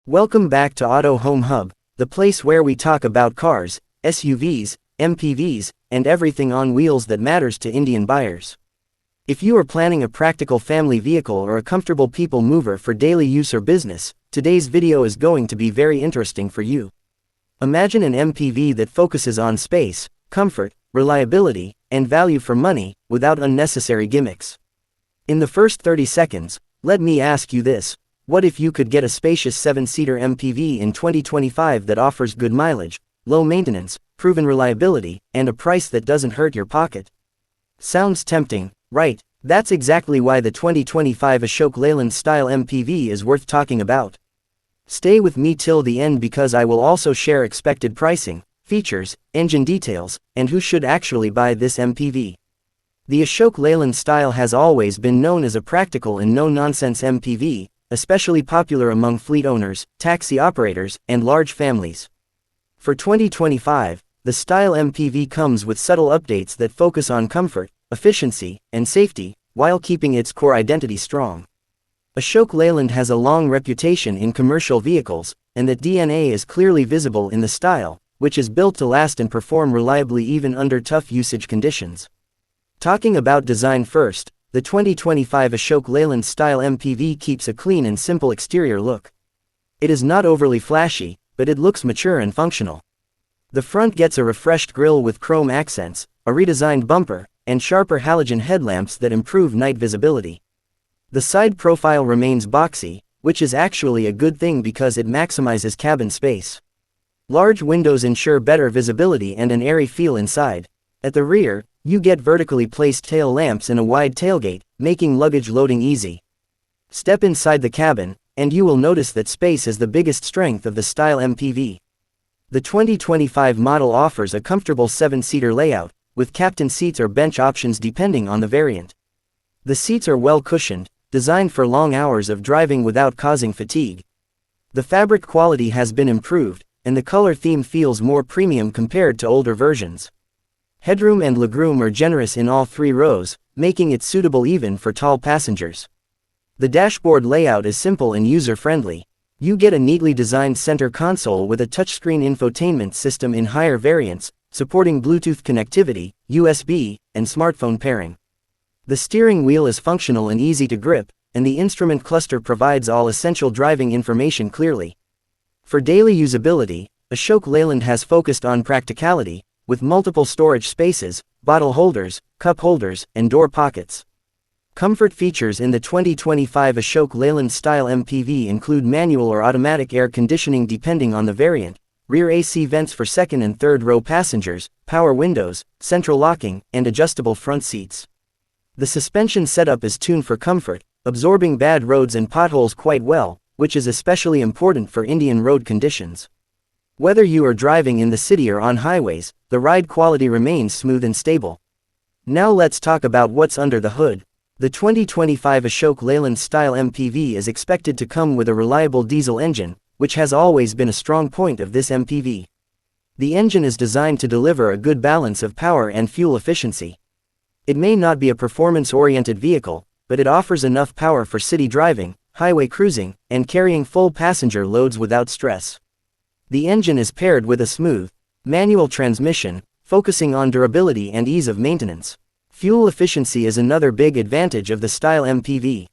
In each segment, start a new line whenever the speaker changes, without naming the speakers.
Welcome back to Auto Home Hub, the place where we talk about cars, SUVs, MPVs, and everything on wheels that matters to Indian buyers. If you are planning a practical family vehicle or a comfortable people mover for daily use or business, today's video is going to be very interesting for you. Imagine an MPV that focuses on space, comfort, reliability, and value for money, without unnecessary gimmicks. In the first 30 seconds, let me ask you this: what if you could get a spacious 7-seater MPV in 2025 that offers good mileage, low maintenance, proven reliability, and a price that doesn't hurt your pocket? Sounds tempting, right? That's exactly why the 2025 Ashok Leyland Stile MPV is worth talking about. Stay with me till the end because I will also share expected pricing, features, engine details, and who should actually buy this MPV. The Ashok Leyland Stile has always been known as a practical and no-nonsense MPV, especially popular among fleet owners, taxi operators, and large families. For 2025, the Stile MPV comes with subtle updates that focus on comfort, efficiency, and safety, while keeping its core identity strong. Ashok Leyland has a long reputation in commercial vehicles, and that DNA is clearly visible in the Stile, which is built to last and perform reliably even under tough usage conditions. Talking about design first, the 2025 Ashok Leyland Stile MPV keeps a clean and simple exterior look. It is not overly flashy, but it looks mature and functional. The front gets a refreshed grille with chrome accents, a redesigned bumper, and sharper halogen headlamps that improve night visibility. The side profile remains boxy, which is actually a good thing because it maximizes cabin space. Large windows ensure better visibility and an airy feel inside. At the rear, you get vertically placed tail lamps and a wide tailgate, making luggage loading easy. Step inside the cabin, and you will notice that space is the biggest strength of the Stile MPV. The 2025 model offers a comfortable 7-seater layout, with captain seats or bench options depending on the variant. The seats are well cushioned, designed for long hours of driving without causing fatigue. The fabric quality has been improved, and the color theme feels more premium compared to older versions. Headroom and legroom are generous in all 3 rows, making it suitable even for tall passengers. The dashboard layout is simple and user-friendly. You get a neatly designed center console with a touchscreen infotainment system in higher variants, supporting Bluetooth connectivity, USB, and smartphone pairing. The steering wheel is functional and easy to grip, and the instrument cluster provides all essential driving information clearly. For daily usability, Ashok Leyland has focused on practicality, with multiple storage spaces, bottle holders, cup holders, and door pockets. Comfort features in the 2025 Ashok Leyland Stile MPV include manual or automatic air conditioning depending on the variant, rear AC vents for second and third row passengers, power windows, central locking, and adjustable front seats. The suspension setup is tuned for comfort, absorbing bad roads and potholes quite well, which is especially important for Indian road conditions. Whether you are driving in the city or on highways, the ride quality remains smooth and stable. Now let's talk about what's under the hood. The 2025 Ashok Leyland Stile MPV is expected to come with a reliable diesel engine, which has always been a strong point of this MPV. The engine is designed to deliver a good balance of power and fuel efficiency. It may not be a performance-oriented vehicle, but it offers enough power for city driving, highway cruising, and carrying full passenger loads without stress. The engine is paired with a smooth, manual transmission, focusing on durability and ease of maintenance. Fuel efficiency is another big advantage of the Stile MPV.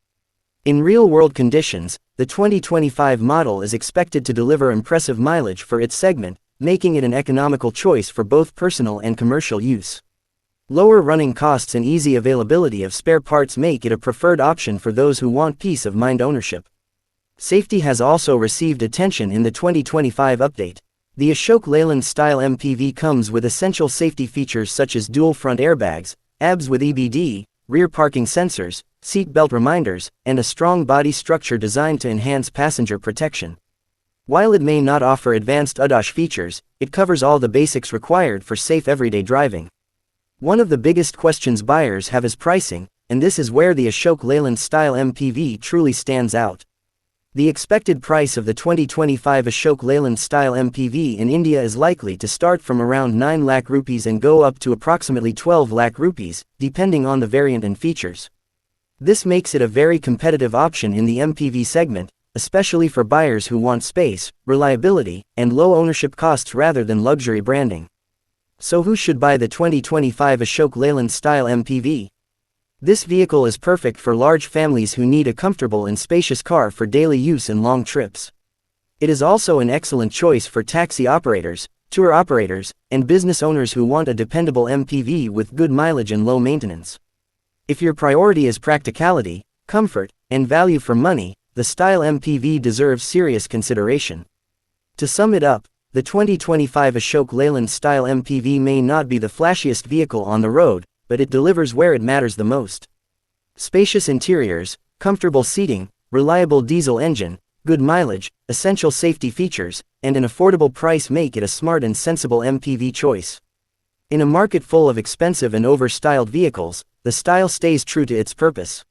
In real-world conditions, the 2025 model is expected to deliver impressive mileage for its segment, making it an economical choice for both personal and commercial use. Lower running costs and easy availability of spare parts make it a preferred option for those who want peace of mind ownership. Safety has also received attention in the 2025 update. The Ashok Leyland Stile MPV comes with essential safety features such as dual front airbags, ABS with EBD, rear parking sensors, seat belt reminders, and a strong body structure designed to enhance passenger protection. While it may not offer advanced ADAS features, it covers all the basics required for safe everyday driving. One of the biggest questions buyers have is pricing, and this is where the Ashok Leyland Stile MPV truly stands out. The expected price of the 2025 Ashok Leyland Stile MPV in India is likely to start from around 9 lakh rupees and go up to approximately 12 lakh rupees, depending on the variant and features. This makes it a very competitive option in the MPV segment, especially for buyers who want space, reliability, and low ownership costs rather than luxury branding. So who should buy the 2025 Ashok Leyland Stile MPV? This vehicle is perfect for large families who need a comfortable and spacious car for daily use and long trips. It is also an excellent choice for taxi operators, tour operators, and business owners who want a dependable MPV with good mileage and low maintenance. If your priority is practicality, comfort, and value for money, the Stile MPV deserves serious consideration. To sum it up, the 2025 Ashok Leyland Stile MPV may not be the flashiest vehicle on the road, but it delivers where it matters the most. Spacious interiors, comfortable seating, reliable diesel engine, good mileage, essential safety features, and an affordable price make it a smart and sensible MPV choice. In a market full of expensive and over-styled vehicles, the Stile stays true to its purpose.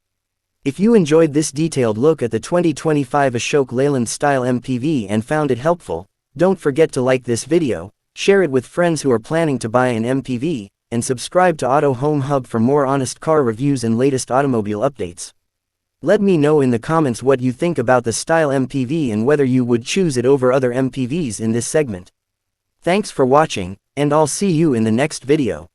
If you enjoyed this detailed look at the 2025 Ashok Leyland Stile MPV and found it helpful, don't forget to like this video, share it with friends who are planning to buy an MPV, and subscribe to Auto Home Hub for more honest car reviews and latest automobile updates. Let me know in the comments what you think about the Stile MPV and whether you would choose it over other MPVs in this segment. Thanks for watching, and I'll see you in the next video.